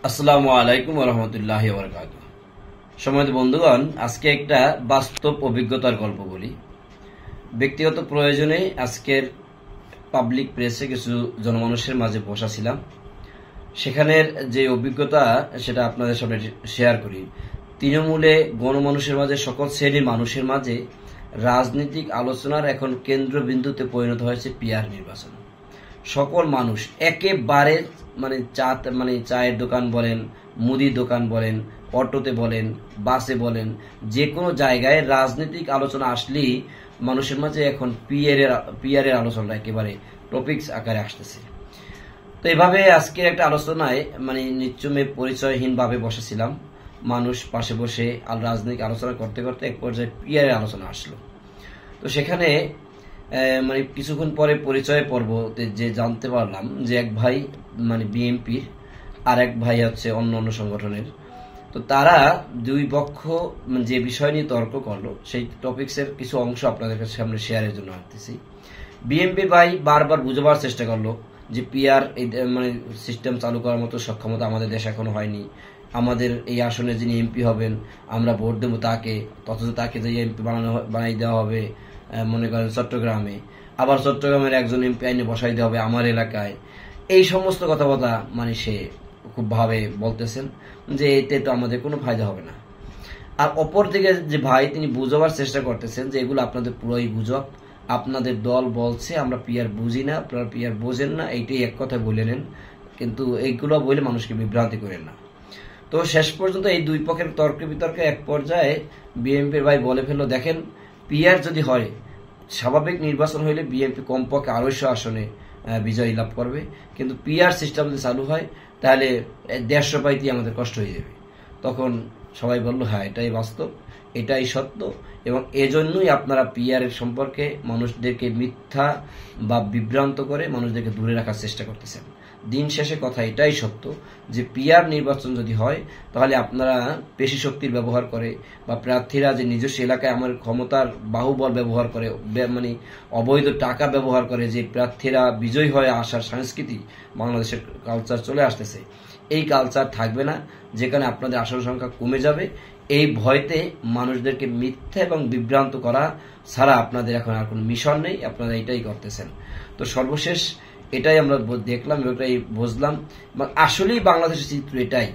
আসসালামু আলাইকুম ওয়া রাহমাতুল্লাহি ওয়া বারাকাতুহু। সম্মানিত বন্ধুগণ, আজকে একটা বাস্তব অভিজ্ঞতার গল্প বলি। ব্যক্তিগত প্রয়োজনে আজকের পাবলিক প্রেসে কিছু জনমানুষের মাঝে বসা ছিলাম। সেখানের যে অভিজ্ঞতা সেটা আপনাদের সামনে শেয়ার করি। তৃণমূলে গণমানুষের মাঝে, সকল শ্রেণীর মানুষের মাঝে রাজনৈতিক আলোচনার এখন কেন্দ্রবিন্দুতে পরিণত হয়েছে পিআর নির্বাচন। সকল মানুষ একেবারে চায়ের দোকান বলেন, মুদির দোকান বলেন, অটোতে বলেন, বাসে বলেন, যে কোনো জায়গায় রাজনৈতিক আলোচনা আসলেই মানুষের মাঝে এখন পিআরের আলোচনা একেবারে টপিকস আকারে আসতেছে। তো এভাবে আজকে একটা আলোচনায় নিশ্চমে পরিচয়হীন ভাবে বসেছিলাম। মানুষ পাশে বসে রাজনৈতিক আলোচনা করতে করতে এক পর্যায়ে পিআরের আলোচনা আসলো। তো সেখানে কিছুক্ষণ পরে পরিচয় পর্ব যে জানতে পারলাম যে এক ভাই বিএনপির, আর এক ভাই হচ্ছে অন্য অন্য সংগঠনের। তো তারা দুই পক্ষ যে বিষয় নিয়ে তর্ক করলো, সেই টপিক্সের কিছু অংশ আপনাদের কাছে সামনে শেয়ারের জন্য আসতেছি। বিএনপির ভাই বারবার বুঝাবার চেষ্টা করলো যে পিআর সিস্টেম চালু করার মতো সক্ষমতা আমাদের দেশে এখনো হয়নি। আমাদের এই আসনে যিনি এমপি হবেন আমরা ভোট দেবো তাকে, অথচ তাকে যে এমপি বানাই দেওয়া হবে মনে করেন চট্টগ্রামে, আবার চট্টগ্রামের একজন এমপি আইনে বসাই দেওয়া হবে আমার এলাকায়। এই সমস্ত কথাবার্তা সে খুব ভাবে বলতেছেন যে এতে তো আমাদের কোনো ফায়দা হবে না। আর অপর দিকে যে ভাই তিনি বুঝাবার চেষ্টা করতেছেন যে এগুলো আপনাদের পুরোই গুজব, আপনাদের দল বলছে আমরা পিআর বুঝি না, আপনারা পিআর বোঝেন না, এইটাই এক কথা বলে নেন, কিন্তু এইগুলো বলে মানুষকে বিভ্রান্তি করেন না। তো শেষ পর্যন্ত এই দুই পক্ষের তর্ক বিতর্কে এক পর্যায়ে বিএনপির ভাই বলে ফেললো, দেখেন পিআর যদি হয়, স্বাভাবিক নির্বাচন হইলে বিএনপি কমপক্ষে 250 আসনে বিজয়ী লাভ করবে, কিন্তু পিআর সিস্টেম যদি চালু হয় তাহলে 150 পাইতে আমাদের কষ্ট হয়ে যাবে। তখন সবাই বলল হ্যাঁ এটাই বাস্তব, এটাই সত্য, এবং এজন্যই আপনারা পিআর এর সম্পর্কে মানুষদেরকে মিথ্যা বা বিভ্রান্ত করে মানুষদেরকে দূরে রাখার চেষ্টা করতেছেন। দিন শেষে কথা এটাই সত্য যে পিআর নির্বাচন যদি হয় তাহলে আপনারা পেশি শক্তির ব্যবহার করে বা প্রার্থীরা যে নিজস্ব এলাকায় আমার ক্ষমতার বাহুবল ব্যবহার করে, অবৈধ টাকা ব্যবহার করে যে প্রার্থীরা বিজয়ী হয়ে আসার সংস্কৃতি বাংলাদেশের কালচার চলে আসতেছে, এই কালচার থাকবে না, যেখানে আপনাদের আসন সংখ্যা কমে যাবে। এই ভয়তে মানুষদেরকে মিথ্যা এবং বিভ্রান্ত করা ছাড়া আপনাদের এখন আর কোনো মিশন নেই, আপনারা এটাই করতেছেন। তো সর্বশেষ এটাই আমরা দেখলাম, এটাই বুঝলাম, এবং আসলেই বাংলাদেশের চিত্র এটাই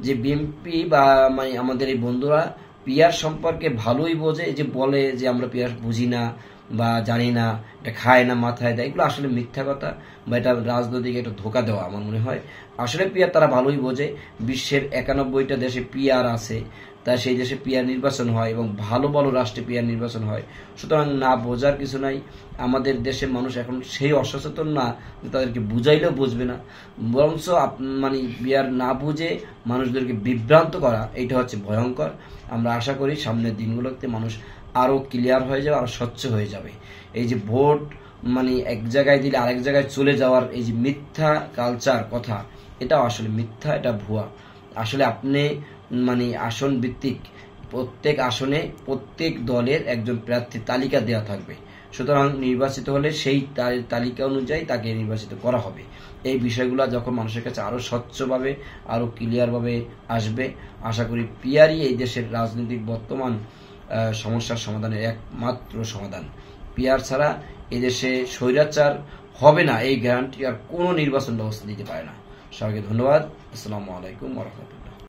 যে বিএনপি বা আমাদের এই বন্ধুরা পিআর সম্পর্কে ভালোই বোঝে, যে বলে যে আমরা পিআর বুঝি না বা জানি না, এটা খায় না, মাথায় দেয়, এগুলো আসলে মিথ্যা কথা বা এটা রাজনৈতিক একটা ধোকা দেওয়া আমার মনে হয়। আসলে পিআর তারা ভালোই বোঝে, বিশ্বের 91টা দেশে পিআর আছে, তাই সেই দেশে পিআর নির্বাচন হয় এবং ভালো ভালো রাষ্ট্রে পিআর নির্বাচন হয়। সুতরাং না বোঝার কিছু নাই। আমাদের দেশের মানুষ এখন সেই অসচেতন না যে তাদেরকে বুঝাইলেও বুঝবে না, বরঞ্চ পিআর না বুঝে মানুষদেরকে বিভ্রান্ত করা, এইটা হচ্ছে ভয়ঙ্কর। আমরা আশা করি সামনের দিনগুলোতে মানুষ আরো ক্লিয়ার হয়ে যাবে, আরো স্বচ্ছ হয়ে যাবে। এই যে ভোট এক জায়গায় দিলে আরেক জায়গায় চলে যাওয়ার এই যে মিথ্যা কালচার কথা, এটা আসলে মিথ্যা, এটা ভুয়া। আসলে আপনি আসন ভিত্তিক প্রত্যেক আসনে প্রত্যেক দলের একজন প্রার্থী তালিকা দেওয়া থাকবে, সুতরাং নির্বাচিত হলে সেই তালিকা অনুযায়ী তাকে নির্বাচিত করা হবে। এই বিষয়গুলো যখন মানুষের কাছে আরো স্বচ্ছভাবে আরো ক্লিয়ারভাবে আসবে, আশা করি পিআরই এই দেশের রাজনৈতিক বর্তমান সমস্যার সমাধানের একমাত্র সমাধান। পিআর ছাড়া এদেশে স্বৈরাচার হবে না, এই গ্যারান্টি আর কোনো নির্বাচন ব্যবস্থা দিতে পারে না। সবাইকে ধন্যবাদ। আসসালামু আলাইকুম ওয়া রাহমাতুল্লাহ।